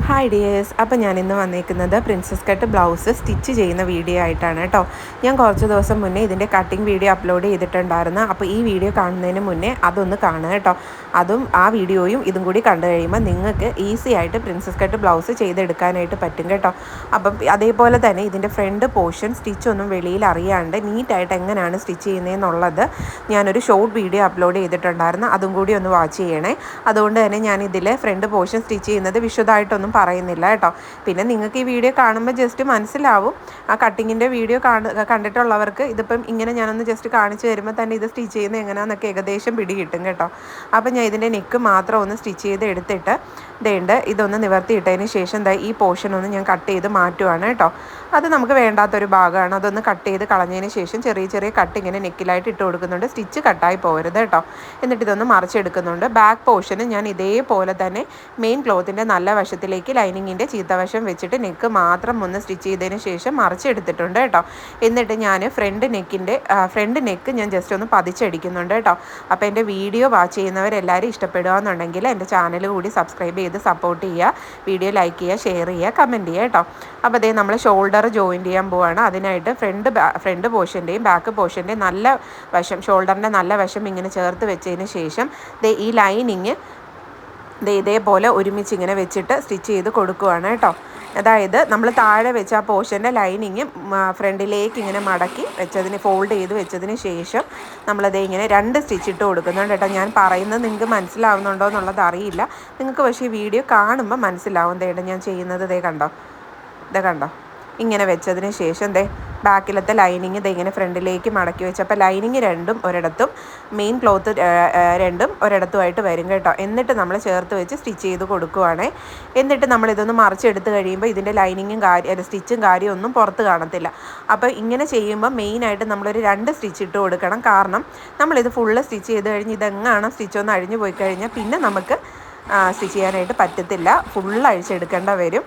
Hi dears, അപ്പോൾ ഞാൻ ഇന്ന് വന്നേക്കുന്നത് പ്രിൻസസ് കട്ട് ബ്ലൗസ് സ്റ്റിച്ച് ചെയ്യുന്ന വീഡിയോ ആയിട്ടാണ് കേട്ടോ. ഞാൻ കുറച്ച് ദിവസം മുന്നേ ഇതിൻ്റെ കട്ടിങ് വീഡിയോ അപ്ലോഡ് ചെയ്തിട്ടുണ്ടായിരുന്നു. അപ്പോൾ ഈ വീഡിയോ കാണുന്നതിന് മുന്നേ അതൊന്ന് കാണുക കേട്ടോ. അതും ആ വീഡിയോയും ഇതും കൂടി കണ്ടു കഴിയുമ്പോൾ നിങ്ങൾക്ക് ഈസി ആയിട്ട് പ്രിൻസസ് കട്ട് ബ്ലൗസ് ചെയ്തെടുക്കാനായിട്ട് പറ്റും കേട്ടോ. അപ്പം അതേപോലെ തന്നെ ഇതിൻ്റെ ഫ്രണ്ട് പോർഷൻ സ്റ്റിച്ചൊന്നും വെളിയിൽ അറിയാണ്ട് നീറ്റായിട്ട് എങ്ങനെയാണ് സ്റ്റിച്ച് ചെയ്യുന്നതെന്നുള്ളത് ഞാനൊരു ഷോർട്ട് വീഡിയോ അപ്ലോഡ് ചെയ്തിട്ടുണ്ടായിരുന്നു. അതും കൂടി ഒന്ന് വാച്ച് ചെയ്യണേ. അതുകൊണ്ട് തന്നെ ഞാൻ ഇതിൽ ഫ്രണ്ട് പോർഷൻ സ്റ്റിച്ച് ചെയ്യുന്നത് വിശദമായിട്ടൊന്നും പറയുന്നില്ല കേട്ടോ. പിന്നെ നിങ്ങൾക്ക് ഈ വീഡിയോ കാണുമ്പോൾ ജസ്റ്റ് മനസ്സിലാവും. ആ കട്ടിങ്ങിൻ്റെ വീഡിയോ കണ്ടിട്ടുള്ളവർക്ക് ഇതിപ്പം ഇങ്ങനെ ഞാനൊന്ന് ജസ്റ്റ് കാണിച്ചു തരുമ്പോൾ തന്നെ ഇത് സ്റ്റിച്ച് ചെയ്യുന്നത് എങ്ങനെയാണെന്നൊക്കെ ഏകദേശം പിടി കിട്ടും കേട്ടോ. അപ്പം ഞാൻ ഇതിൻ്റെ നെക്ക് മാത്രം ഒന്ന് സ്റ്റിച്ച് ചെയ്ത് എടുത്തിട്ട് ഇതൊന്ന് നിവർത്തിയിട്ടതിന് ശേഷം ഈ പോർഷൻ ഒന്ന് ഞാൻ കട്ട് ചെയ്ത് മാറ്റുവാണ് കേട്ടോ. അത് നമുക്ക് വേണ്ടാത്തൊരു ഭാഗമാണ്. അതൊന്ന് കട്ട് ചെയ്ത് കളഞ്ഞതിന് ശേഷം ചെറിയ ചെറിയ കട്ട് ഇങ്ങനെ നെക്കിലായിട്ട് ഇട്ട് കൊടുക്കുന്നുണ്ട്. സ്റ്റിച്ച് കട്ടായി പോകരുത് കേട്ടോ. എന്നിട്ട് ഇതൊന്ന് മറിച്ചെടുക്കുന്നുണ്ട്. ബാക്ക് പോർഷന് ഞാൻ ഇതേപോലെ തന്നെ മെയിൻ ക്ലോത്തിൻ്റെ നല്ല വശത്തിലേക്ക് ലൈനിങ്ങിൻ്റെ ചീത്തവശം വെച്ചിട്ട് നെക്ക് മാത്രം ഒന്ന് സ്റ്റിച്ച് ചെയ്തതിന് ശേഷം മറിച്ചെടുത്തിട്ടുണ്ട് കേട്ടോ. എന്നിട്ട് ഞാൻ ഫ്രണ്ട് നെക്ക് ഞാൻ ജസ്റ്റ് ഒന്ന് പതിച്ചടിക്കുന്നുണ്ട് കേട്ടോ. അപ്പോൾ എൻ്റെ വീഡിയോ വാച്ച് ചെയ്യുന്നവരെല്ലാവരും ഇഷ്ടപ്പെടുകയെന്നുണ്ടെങ്കിൽ എൻ്റെ ചാനൽ കൂടി സബ്സ്ക്രൈബ് ചെയ്ത് സപ്പോർട്ട് ചെയ്യുക. വീഡിയോ ലൈക്ക് ചെയ്യുക, ഷെയർ ചെയ്യുക, കമൻറ്റ് ചെയ്യുക കേട്ടോ. അപ്പോൾ നമ്മൾ ഷോൾഡർ ജോയിൻറ്റ് ചെയ്യാൻ പോവുകയാണ്. അതിനായിട്ട് ഫ്രണ്ട് പോർഷൻ്റെയും ബാക്ക് പോർഷൻ്റെയും നല്ല വശം, ഷോൾഡറിൻ്റെ നല്ല വശം ഇങ്ങനെ ചേർത്ത് വെച്ചതിന് ശേഷം ഈ ലൈനിങ് ഇതേപോലെ ഒരുമിച്ച് ഇങ്ങനെ വെച്ചിട്ട് സ്റ്റിച്ച് ചെയ്ത് കൊടുക്കുകയാണ് കേട്ടോ. അതായത് നമ്മൾ താഴെ വെച്ച ആ പോർഷൻ്റെ ലൈനിങ് ഫ്രണ്ടിലേക്ക് ഇങ്ങനെ മടക്കി ഫോൾഡ് ചെയ്ത് വെച്ചതിന് ശേഷം ഇങ്ങനെ 2 സ്റ്റിച്ച് ഇട്ട് കൊടുക്കുന്നുണ്ട് കേട്ടോ. ഞാൻ പറയുന്നത് നിങ്ങൾക്ക് മനസ്സിലാവുന്നുണ്ടോ എന്നുള്ളത് അറിയില്ല. നിങ്ങൾക്ക് പക്ഷേ ഈ വീഡിയോ കാണുമ്പോൾ മനസ്സിലാവും. ഞാൻ ചെയ്യുന്നത് കണ്ടോ ഇങ്ങനെ വെച്ചതിന് ശേഷം ബാക്കിലത്തെ ലൈനിങ് ഇങ്ങനെ ഫ്രണ്ടിലേക്ക് മടക്കി വെച്ചപ്പോൾ ലൈനിങ് രണ്ടും ഒരിടത്തും മെയിൻ ക്ലോത്ത് രണ്ടും ഒരിടത്തുമായിട്ട് വരും കേട്ടോ. എന്നിട്ട് നമ്മൾ ചേർത്ത് വെച്ച് സ്റ്റിച്ച് ചെയ്ത് കൊടുക്കുവാണേ. എന്നിട്ട് ഇതൊന്ന് മറിച്ചെടുത്ത് കഴിയുമ്പോൾ ഇതിൻ്റെ ലൈനിങ്ങും സ്റ്റിച്ചും കാര്യമൊന്നും പുറത്ത് കാണത്തില്ല. അപ്പോൾ ഇങ്ങനെ ചെയ്യുമ്പോൾ മെയിനായിട്ട് നമ്മളൊരു 2 സ്റ്റിച്ച് ഇട്ട് കൊടുക്കണം. കാരണം നമ്മളിത് ഫുള്ള് സ്റ്റിച്ച് ചെയ്ത് കഴിഞ്ഞ് ഇതെങ്ങാണ് സ്റ്റിച്ചൊന്ന് അഴിഞ്ഞു പോയി കഴിഞ്ഞാൽ പിന്നെ നമുക്ക് സ്റ്റിച്ച് ചെയ്യാനായിട്ട് പറ്റത്തില്ല. ഫുള്ള് അഴിച്ചെടുക്കേണ്ട വരും.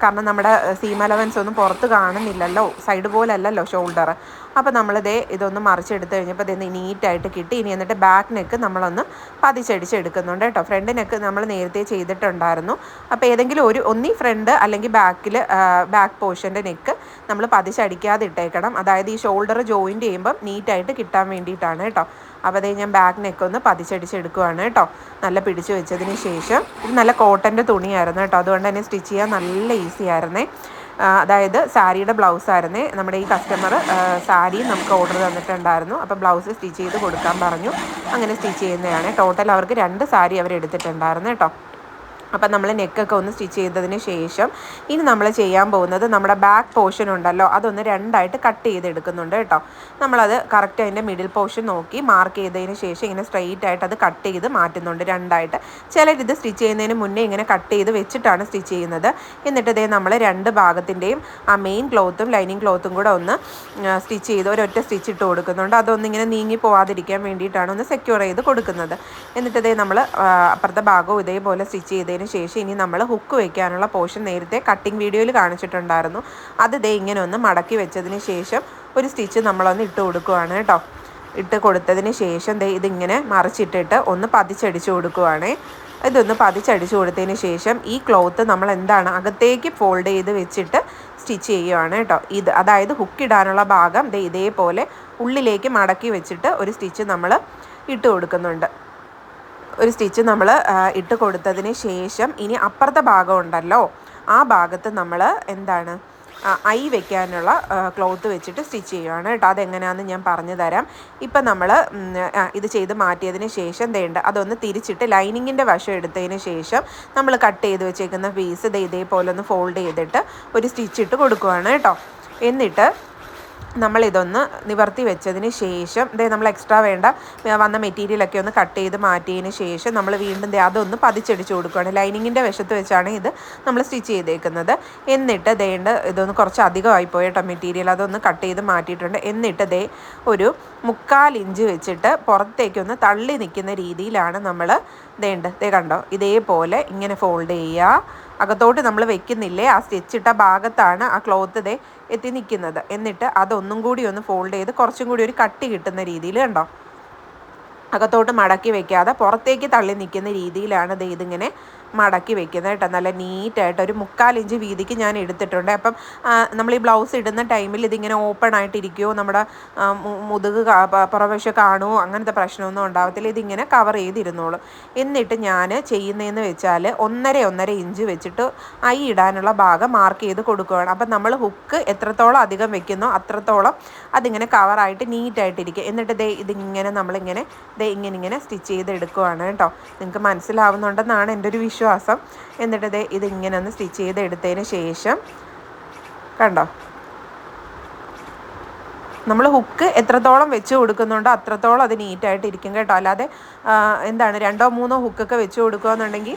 കാരണം നമ്മുടെ സീം അലവൻസ് ഒന്നും പുറത്ത് കാണുന്നില്ലല്ലോ, സൈഡ് പോലല്ലല്ലോ ഷോൾഡർ. അപ്പോൾ ഇതൊന്ന് മറിച്ചെടുത്ത് കഴിഞ്ഞപ്പോൾ നീറ്റായിട്ട് കിട്ടി. ഇനി എന്നിട്ട് ബാക്ക് നെക്ക് നമ്മളൊന്ന് പതിച്ചടിച്ചെടുക്കുന്നുണ്ട് കേട്ടോ. ഫ്രണ്ട് നെക്ക് നമ്മൾ നേരത്തെ ചെയ്തിട്ടുണ്ടായിരുന്നു. അപ്പോൾ ഏതെങ്കിലും ഒന്നീ ഫ്രണ്ട് അല്ലെങ്കിൽ ബാക്ക് പോർഷൻ്റെ നെക്ക് നമ്മൾ പതിച്ചടിക്കാതെ ഇട്ടേക്കണം. അതായത് ഈ ഷോൾഡർ ജോയിൻറ്റ് ചെയ്യുമ്പം നീറ്റായിട്ട് കിട്ടാൻ വേണ്ടിയിട്ടാണ് കേട്ടോ. അപ്പോൾ ഞാൻ ബാക്ക് നെക്ക് ഒന്ന് പതിച്ചടിച്ചെടുക്കുവാണ് കേട്ടോ. നല്ല പിടിച്ചു വെച്ചതിന് ശേഷം ഇത് നല്ല കോട്ടൻ്റെ തുണിയായിരുന്നു കേട്ടോ. അതുകൊണ്ട് തന്നെ സ്റ്റിച്ച് ചെയ്യാൻ നല്ല ഈസി ആയിരുന്നേ. അതായത് സാരിയുടെ ബ്ലൗസായിരുന്നേ. നമ്മുടെ ഈ കസ്റ്റമർ സാരി നമുക്ക് ഓർഡർ തന്നിട്ടുണ്ടായിരുന്നു. അപ്പോൾ ബ്ലൗസ് സ്റ്റിച്ച് ചെയ്ത് കൊടുക്കാൻ പറഞ്ഞു. അങ്ങനെ സ്റ്റിച്ച് ചെയ്യുന്നതാണ്. ടോട്ടൽ അവർക്ക് 2 സാരി അവർ എടുത്തിട്ടുണ്ടായിരുന്നു കേട്ടോ. അപ്പം നമ്മൾ നെക്കൊക്കെ ഒന്ന് സ്റ്റിച്ച് ചെയ്തതിന് ശേഷം ഇനി നമ്മൾ ചെയ്യാൻ പോകുന്നത് നമ്മുടെ ബാക്ക് പോർഷൻ ഉണ്ടല്ലോ, അതൊന്ന് 2ആയിട്ട് കട്ട് ചെയ്തെടുക്കുന്നുണ്ട് കേട്ടോ. നമ്മളത് കറക്റ്റ് അതിൻ്റെ മിഡിൽ പോർഷൻ നോക്കി മാർക്ക് ചെയ്തതിന് ശേഷം ഇങ്ങനെ സ്ട്രെയിറ്റ് ആയിട്ട് അത് കട്ട് ചെയ്ത് മാറ്റുന്നുണ്ട് 2ആയിട്ട്. ചിലരിത് സ്റ്റിച്ച് ചെയ്യുന്നതിന് മുന്നേ ഇങ്ങനെ കട്ട് ചെയ്ത് വെച്ചിട്ടാണ് സ്റ്റിച്ച് ചെയ്യുന്നത്. എന്നിട്ട് നമ്മൾ 2 ഭാഗത്തിൻ്റെയും ആ മെയിൻ ക്ലോത്തും ലൈനിങ് ക്ലോത്തും കൂടെ ഒന്ന് സ്റ്റിച്ച് ചെയ്ത് ഒരൊറ്റ സ്റ്റിച്ച് ഇട്ട് കൊടുക്കുന്നുണ്ട്. അതൊന്നിങ്ങനെ നീങ്ങി പോവാതിരിക്കാൻ വേണ്ടിയിട്ടാണ് ഒന്ന് സെക്യൂർ ചെയ്ത് കൊടുക്കുന്നത്. എന്നിട്ട് നമ്മൾ അപ്പുറത്തെ ഭാഗവും ഇതേപോലെ സ്റ്റിച്ച് ചെയ്തതിന് ശേഷം ഇനി നമ്മൾ ഹുക്ക് വെക്കാനുള്ള പോർഷൻ നേരത്തെ കട്ടിങ് വീഡിയോയിൽ കാണിച്ചിട്ടുണ്ടായിരുന്നു. അത് ഇങ്ങനെ ഒന്ന് മടക്കി വെച്ചതിന് ശേഷം ഒരു സ്റ്റിച്ച് നമ്മളൊന്ന് ഇട്ട് കൊടുക്കുവാണ് കേട്ടോ. ഇട്ട് കൊടുത്തതിന് ശേഷം ഇതിങ്ങനെ മറിച്ചിട്ടിട്ട് ഒന്ന് പതിച്ചടിച്ച് കൊടുക്കുവാണേ. ഇതൊന്ന് പതിച്ചടിച്ച് കൊടുത്തതിന് ശേഷം ഈ ക്ലോത്ത് നമ്മൾ അകത്തേക്ക് ഫോൾഡ് ചെയ്ത് വെച്ചിട്ട് സ്റ്റിച്ച് ചെയ്യുവാണ് കേട്ടോ. അതായത് ഹുക്കിടാനുള്ള ഭാഗം ഇതേപോലെ ഉള്ളിലേക്ക് മടക്കി വെച്ചിട്ട് ഒരു സ്റ്റിച്ച് നമ്മൾ ഇട്ട് കൊടുക്കുന്നുണ്ട്. ഒരു സ്റ്റിച്ച് നമ്മൾ ഇട്ട് കൊടുത്തതിന് ശേഷം ഇനി അപ്പുറത്തെ ഭാഗം ഉണ്ടല്ലോ, ആ ഭാഗത്ത് നമ്മൾ ഐ വെക്കാനുള്ള ക്ലോത്ത് വെച്ചിട്ട് സ്റ്റിച്ച് ചെയ്യുകയാണ് കേട്ടോ. അതെങ്ങനെയാണെന്ന് ഞാൻ പറഞ്ഞു തരാം. ഇപ്പം നമ്മൾ ഇത് ചെയ്ത് മാറ്റിയതിന് ശേഷം അതൊന്ന് തിരിച്ചിട്ട് ലൈനിങ്ങിൻ്റെ വശം എടുത്തതിന് ശേഷം നമ്മൾ കട്ട് ചെയ്ത് വെച്ചേക്കുന്ന പീസ് ഇതേപോലെ ഒന്ന് ഫോൾഡ് ചെയ്തിട്ട് ഒരു സ്റ്റിച്ച് ഇട്ട് കൊടുക്കുകയാണ് കേട്ടോ. എന്നിട്ട് നമ്മളിതൊന്ന് നിവർത്തി വെച്ചതിന് ശേഷം നമ്മൾ എക്സ്ട്രാ വന്ന മെറ്റീരിയലൊക്കെ ഒന്ന് കട്ട് ചെയ്ത് മാറ്റിയതിന് ശേഷം നമ്മൾ വീണ്ടും അതൊന്ന് പതിച്ചടിച്ച് കൊടുക്കുകയാണ്. ലൈനിങ്ങിൻ്റെ വശത്ത് വെച്ചാണ് ഇത് നമ്മൾ സ്റ്റിച്ച് ചെയ്തേക്കുന്നത്. എന്നിട്ട് ഇതൊന്ന് കുറച്ച് അധികമായിപ്പോയി കേട്ടോ മെറ്റീരിയൽ. അതൊന്ന് കട്ട് ചെയ്ത് മാറ്റിയിട്ടുണ്ട്. എന്നിട്ട് ഒരു 1/4 ഇഞ്ച് വെച്ചിട്ട് പുറത്തേക്കൊന്ന് തള്ളി നിൽക്കുന്ന രീതിയിലാണ് നമ്മൾ കണ്ടോ ഇതേപോലെ ഇങ്ങനെ ഫോൾഡ് ചെയ്യുക. അകത്തോട്ട് നമ്മൾ വെക്കുന്നില്ലേ, ആ സ്റ്റിച്ചിട്ട ഭാഗത്താണ് ആ ക്ലോത്ത് എത്തി നിൽക്കുന്നത്. എന്നിട്ട് അതൊന്നും കൂടി ഒന്ന് ഫോൾഡ് ചെയ്ത് കുറച്ചും കൂടി ഒരു കട്ടി കിട്ടുന്ന രീതിയിൽ കണ്ടോ അകത്തോട്ട് മടക്കി വെക്കാതെ പുറത്തേക്ക് തള്ളി നിൽക്കുന്ന രീതിയിലാണ് ഇതിങ്ങനെ മടക്കി വെക്കുന്നത് കേട്ടോ. നല്ല നീറ്റായിട്ട് ഒരു 3/4 ഇഞ്ച് വീതിക്ക് ഞാൻ എടുത്തിട്ടുണ്ട്. അപ്പം നമ്മൾ ഈ ബ്ലൗസ് ഇടുന്ന ടൈമിൽ ഇതിങ്ങനെ ഓപ്പൺ ആയിട്ടിരിക്കുമോ, നമ്മുടെ മുതുക് പുറവശം കാണുമോ, അങ്ങനത്തെ പ്രശ്നമൊന്നും ഉണ്ടാകത്തില്ല. ഇതിങ്ങനെ കവർ ചെയ്തിരുന്നോളും. എന്നിട്ട് ഞാൻ ചെയ്യുന്നതെന്ന് വെച്ചാൽ 1.5 ഇഞ്ച് വെച്ചിട്ട് ഇടാനുള്ള ഭാഗം മാർക്ക് ചെയ്ത് കൊടുക്കുകയാണ്. അപ്പം നമ്മൾ ഹുക്ക് എത്രത്തോളം അധികം വെക്കുന്നോ അത്രത്തോളം അതിങ്ങനെ കവറായിട്ട് നീറ്റായിട്ടിരിക്കും. എന്നിട്ട് ഇതിങ്ങനെ നമ്മളിങ്ങനെ ഇങ്ങനെ സ്റ്റിച്ച് ചെയ്തെടുക്കുകയാണ് കേട്ടോ. നിങ്ങൾക്ക് മനസ്സിലാവുന്നുണ്ടെന്നാണ് എൻ്റെ ഒരു വിശ്വാസം. എന്നിട്ട് ഇതിങ്ങനെ ഒന്ന് സ്റ്റിച്ച് ചെയ്തെടുത്തതിന് ശേഷം കണ്ടോ, നമ്മൾ ഹുക്ക് എത്രത്തോളം വെച്ച് കൊടുക്കുന്നുണ്ടോ അത്രത്തോളം അത് നീറ്റായിട്ട് ഇരിക്കും കേട്ടോ. അല്ലാതെ എന്താണ് 2-3 ഹുക്കൊക്കെ വെച്ച് കൊടുക്കുകയെന്നുണ്ടെങ്കിൽ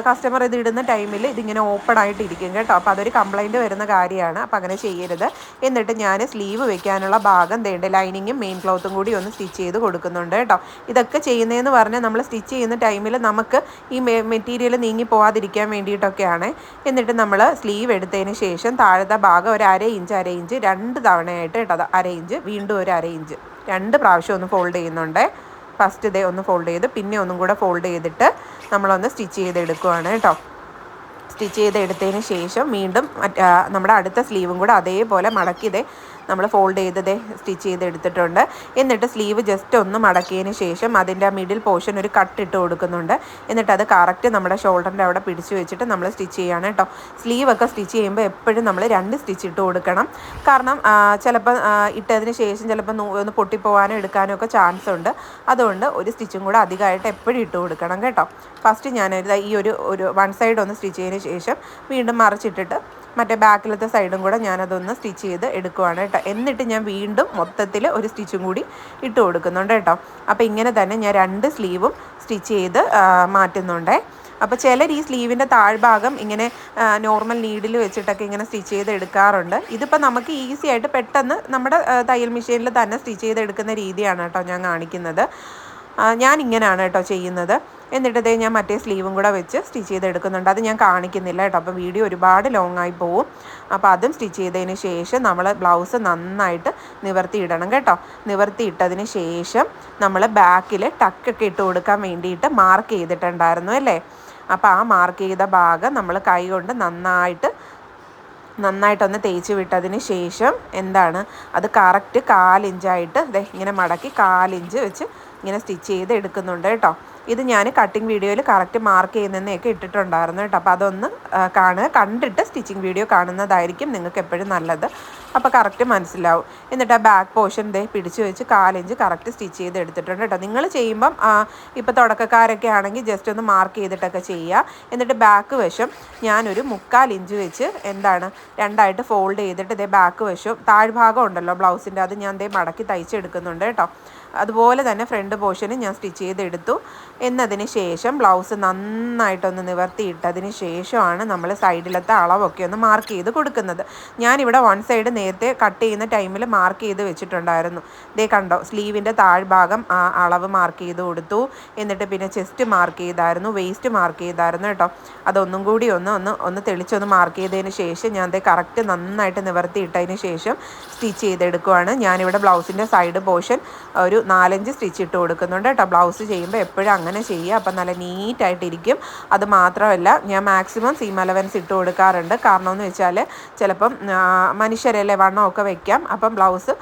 കസ്റ്റമർ ഇത് ഇടുന്ന ടൈമിൽ ഇതിങ്ങനെ ഓപ്പൺ ആയിട്ട് ഇരിക്കും കേട്ടോ. അപ്പോൾ അതൊരു കംപ്ലൈൻറ്റ് വരുന്ന കാര്യമാണ്. അപ്പോൾ അങ്ങനെ ചെയ്യരുത്. എന്നിട്ട് ഞാൻ സ്ലീവ് വെക്കാനുള്ള ഭാഗം ലൈനിങ്ങും മെയിൻ ക്ലോത്തും കൂടി ഒന്ന് സ്റ്റിച്ച് ചെയ്ത് കൊടുക്കുന്നുണ്ട് കേട്ടോ. ഇതൊക്കെ ചെയ്യുന്നതെന്ന് പറഞ്ഞാൽ നമ്മൾ സ്റ്റിച്ച് ചെയ്യുന്ന ടൈമിൽ നമുക്ക് ഈ മെറ്റീരിയൽ നീങ്ങി പോകാതിരിക്കാൻ വേണ്ടിയിട്ടൊക്കെയാണ്. എന്നിട്ട് നമ്മൾ സ്ലീവ് എടുത്തതിന് ശേഷം താഴത്തെ ഭാഗം ഒരു 1/2 ഇഞ്ച് 2 തവണയായിട്ട് കേട്ടോ. 1/2 ഇഞ്ച് വീണ്ടും ഒരു 1/2 ഇഞ്ച് 2 പ്രാവശ്യം ഒന്ന് ഫോൾഡ് ചെയ്യുന്നുണ്ട്. ഫസ്റ്റ് ഒന്ന് ഫോൾഡ് ചെയ്ത് പിന്നെ ഒന്നും കൂടെ ഫോൾഡ് ചെയ്തിട്ട് നമ്മളൊന്ന് സ്റ്റിച്ച് ചെയ്തെടുക്കുകയാണ് കേട്ടോ. സ്റ്റിച്ച് ചെയ്തെടുത്തതിന് ശേഷം വീണ്ടും നമ്മുടെ അടുത്ത സ്ലീവും കൂടെ അതേപോലെ മടക്കി നമ്മൾ ഫോൾഡ് ചെയ്ത് സ്റ്റിച്ച് ചെയ്തെടുത്തിട്ടുണ്ട്. എന്നിട്ട് സ്ലീവ് ജസ്റ്റ് ഒന്ന് മടക്കിയതിന് ശേഷം അതിൻ്റെ മിഡിൽ പോർഷൻ ഒരു കട്ട് ഇട്ട് കൊടുക്കുന്നുണ്ട്. എന്നിട്ട് അത് കറക്റ്റ് നമ്മുടെ ഷോൾഡറിൻ്റെ അവിടെ പിടിച്ച് വെച്ചിട്ട് നമ്മൾ സ്റ്റിച്ച് ചെയ്യാണ് കേട്ടോ. സ്ലീവൊക്കെ സ്റ്റിച്ച് ചെയ്യുമ്പോൾ എപ്പോഴും നമ്മൾ 2 സ്റ്റിച്ച് ഇട്ട് കൊടുക്കണം. കാരണം ചിലപ്പോൾ ഇട്ടതിന് ശേഷം ചിലപ്പോൾ ഒന്ന് പൊട്ടിപ്പോവാനോ എടുക്കാനോ ഒക്കെ ചാൻസ് ഉണ്ട്. അതുകൊണ്ട് ഒരു സ്റ്റിച്ചും കൂടെ അധികമായിട്ട് എപ്പോഴും ഇട്ട് കൊടുക്കണം കേട്ടോ. ഫസ്റ്റ് ഞാൻ ഈ ഒരു 1 സൈഡ് ഒന്ന് സ്റ്റിച്ച് ചെയ്തതിന് ശേഷം വീണ്ടും മറിച്ചിട്ടിട്ട് മറ്റേ ബാക്കിലത്തെ സൈഡും കൂടെ ഞാനതൊന്ന് സ്റ്റിച്ച് ചെയ്ത് എടുക്കുവാണ് കേട്ടോ. എന്നിട്ട് ഞാൻ വീണ്ടും മൊത്തത്തിൽ ഒരു സ്റ്റിച്ചും കൂടി ഇട്ട് കൊടുക്കുന്നുണ്ട് കേട്ടോ. അപ്പോൾ ഇങ്ങനെ തന്നെ ഞാൻ 2 സ്ലീവും സ്റ്റിച്ച് ചെയ്ത് മാറ്റുന്നുണ്ട്. അപ്പോൾ ചിലർ ഈ സ്ലീവിൻ്റെ താഴ്ഭാഗം ഇങ്ങനെ നോർമൽ നീഡിൽ വെച്ചിട്ടൊക്കെ ഇങ്ങനെ സ്റ്റിച്ച് ചെയ്ത് എടുക്കാറുണ്ട്. ഇതിപ്പോൾ നമുക്ക് ഈസി ആയിട്ട് പെട്ടെന്ന് നമ്മുടെ തയ്യൽ മെഷീനിൽ തന്നെ സ്റ്റിച്ച് ചെയ്തെടുക്കുന്ന രീതിയാണ് കേട്ടോ ഞാൻ കാണിക്കുന്നത്. ഞാൻ ഇങ്ങനെയാണ് കേട്ടോ ചെയ്യുന്നത്. എന്നിട്ട് ഞാൻ മറ്റേ സ്ലീവും കൂടെ വെച്ച് സ്റ്റിച്ച് ചെയ്തെടുക്കുന്നുണ്ട്. അത് ഞാൻ കാണിക്കുന്നില്ല കേട്ടോ. അപ്പോൾ വീഡിയോ ഒരുപാട് ലോങ് ആയി പോവും. അപ്പോൾ അതും സ്റ്റിച്ച് ചെയ്തതിന് ശേഷം നമ്മൾ ബ്ലൗസ് നന്നായിട്ട് നിവർത്തിയിടണം കേട്ടോ. നിവർത്തിയിട്ടതിന് ശേഷം നമ്മൾ ബാക്കിൽ ടക്കൊക്കെ ഇട്ട് കൊടുക്കാൻ വേണ്ടിയിട്ട് മാർക്ക് ചെയ്തിട്ടുണ്ടായിരുന്നു അല്ലേ. അപ്പോൾ ആ മാർക്ക് ചെയ്ത ഭാഗം നമ്മൾ കൈ കൊണ്ട് നന്നായിട്ടൊന്ന് തേച്ച് വിട്ടതിന് ശേഷം അത് കറക്റ്റ് 1/4 ഇഞ്ചായിട്ട് ഇങ്ങനെ മടക്കി 1/4 ഇഞ്ച് വെച്ച് ഇങ്ങനെ സ്റ്റിച്ച് ചെയ്ത് എടുക്കുന്നുണ്ട് കേട്ടോ. ഇത് ഞാൻ കട്ടിങ് വീഡിയോയിൽ കറക്റ്റ് മാർക്ക് ചെയ്യുന്നതൊക്കെ ഇട്ടിട്ടുണ്ടായിരുന്നു കേട്ടോ. അപ്പോൾ അതൊന്ന് കണ്ടിട്ട് സ്റ്റിച്ചിങ് വീഡിയോ കാണുന്നതായിരിക്കും നിങ്ങൾക്ക് എപ്പോഴും നല്ലത്. അപ്പോൾ കറക്റ്റ് മനസ്സിലാവും. എന്നിട്ട് ആ ബാക്ക് പോർഷൻ പിടിച്ച് വെച്ച് 1/4 ഇഞ്ച് കറക്റ്റ് സ്റ്റിച്ച് ചെയ്ത് എടുത്തിട്ടുണ്ട് കേട്ടോ. നിങ്ങൾ ചെയ്യുമ്പം ഇപ്പോൾ തുടക്കക്കാരൊക്കെ ആണെങ്കിൽ ജസ്റ്റ് ഒന്ന് മാർക്ക് ചെയ്തിട്ടൊക്കെ ചെയ്യുക. എന്നിട്ട് ബാക്ക് വശം ഞാനൊരു 3/4 ഇഞ്ച് വെച്ച് 2ആയിട്ട് ഫോൾഡ് ചെയ്തിട്ട് ബാക്ക് വശം താഴ്ഭാഗം ഉണ്ടല്ലോ ബ്ലൗസിൻ്റെ, അത് ഞാൻ മടക്കി തയ്ച്ചെടുക്കുന്നുണ്ട് കേട്ടോ. അതുപോലെ തന്നെ ഫ്രണ്ട് പോർഷനും ഞാൻ സ്റ്റിച്ച് ചെയ്തെടുത്തു. എന്നതിന് ശേഷം ബ്ലൗസ് നന്നായിട്ടൊന്ന് നിവർത്തിയിട്ടതിന് ശേഷമാണ് നമ്മൾ സൈഡിലത്തെ അളവൊക്കെ ഒന്ന് മാർക്ക് ചെയ്ത് കൊടുക്കുന്നത്. ഞാനിവിടെ 1 സൈഡ് നേരത്തെ കട്ട് ചെയ്യുന്ന ടൈമിൽ മാർക്ക് ചെയ്ത് വെച്ചിട്ടുണ്ടായിരുന്നു. കണ്ടോ, സ്ലീവിൻ്റെ താഴ്ഭാഗം അളവ് മാർക്ക് ചെയ്ത് കൊടുത്തു. എന്നിട്ട് പിന്നെ ചെസ്റ്റ് മാർക്ക് ചെയ്തായിരുന്നു, വേസ്റ്റ് മാർക്ക് ചെയ്തായിരുന്നു കേട്ടോ. അതൊന്നും കൂടി ഒന്ന് തെളിച്ചൊന്ന് മാർക്ക് ചെയ്തതിന് ശേഷം ഞാൻ കറക്റ്റ് നന്നായിട്ട് നിവർത്തിയിട്ടതിന് ശേഷം സ്റ്റിച്ച് ചെയ്തെടുക്കുവാണ്. ഞാനിവിടെ ബ്ലൗസിൻ്റെ സൈഡ് പോർഷൻ ഒരു 4-5 സ്റ്റിച്ച് ഇട്ട് കൊടുക്കുന്നുണ്ട് കേട്ടോ. ബ്ലൗസ് ചെയ്യുമ്പോൾ എപ്പോഴും അങ്ങനെ ചെയ്യുക. അപ്പം നല്ല നീറ്റായിട്ടിരിക്കും. അത് മാത്രമല്ല ഞാൻ മാക്സിമം സീം അലവൻസ് ഇട്ട് കൊടുക്കാറുണ്ട്. കാരണം എന്ന് വെച്ചാൽ ചിലപ്പം മനുഷ്യരല്ലേ വണ്ണമൊക്കെ വെക്കാം. അപ്പം ബ്ലൗസ്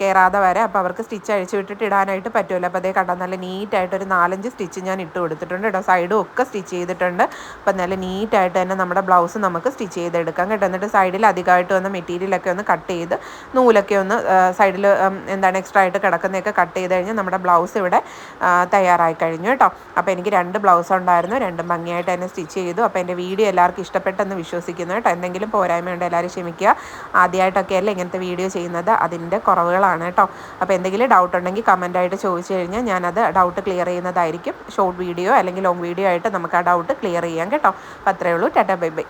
കയറാതെ വരെ അപ്പോൾ അവർക്ക് സ്റ്റിച്ച് അഴിച്ച് വിട്ടിട്ട് ഇടാനായിട്ട് പറ്റുമല്ലോ. അപ്പോൾ കണ്ടാൽ നല്ല നീറ്റായിട്ടൊരു 4-5 സ്റ്റിച്ച് ഞാൻ ഇട്ട് കൊടുത്തിട്ടുണ്ട് കേട്ടോ. സൈഡും ഒക്കെ സ്റ്റിച്ച് ചെയ്തിട്ടുണ്ട്. അപ്പം നല്ല നീറ്റായിട്ട് തന്നെ നമ്മുടെ ബ്ലൗസ് നമുക്ക് സ്റ്റിച്ച് ചെയ്തെടുക്കാം കേട്ടോ. എന്നിട്ട് സൈഡിൽ അധികമായിട്ട് വന്ന മെറ്റീരിയലൊക്കെ ഒന്ന് കട്ട് ചെയ്ത് നൂലൊക്കെ ഒന്ന് സൈഡിൽ എക്സ്ട്രാ ആയിട്ട് കിടക്കുന്നതൊക്കെ കട്ട് ചെയ്ത് കഴിഞ്ഞാൽ നമ്മുടെ ബ്ലൗസ് ഇവിടെ തയ്യാറായി കഴിഞ്ഞു കേട്ടോ. അപ്പോൾ എനിക്ക് 2 ബ്ലൗസ് ഉണ്ടായിരുന്നു. 2 ഭംഗിയായിട്ട് തന്നെ സ്റ്റിച്ച് ചെയ്തു. അപ്പോൾ എൻ്റെ വീഡിയോ എല്ലാവർക്കും ഇഷ്ടപ്പെട്ടെന്ന് വിശ്വസിക്കുന്നു കേട്ടോ. എന്തെങ്കിലും പോരായ്മയുണ്ട് എല്ലാവരും ക്ഷമിക്കുക. ആദ്യമായിട്ടൊക്കെയല്ലേ ഇങ്ങനത്തെ വീഡിയോ ചെയ്യുന്നത്, അതിൻ്റെ കുറവുകളാണ് കേട്ടോ. അപ്പോൾ എന്തെങ്കിലും ഡൗട്ട് ഉണ്ടെങ്കിൽ കമൻറ്റായിട്ട് ചോദിച്ചു കഴിഞ്ഞാൽ ഞാനത് ഡൗട്ട് ക്ലിയർ ചെയ്യുന്നതായിരിക്കും. ഷോർട്ട് വീഡിയോ അല്ലെങ്കിൽ ലോങ് വീഡിയോ ആയിട്ട് നമുക്ക് ആ ഡൗട്ട് ക്ലിയർ ചെയ്യാം കേട്ടോ. അപ്പോൾ അത്രയേ ഉള്ളൂ. Tata bye bye.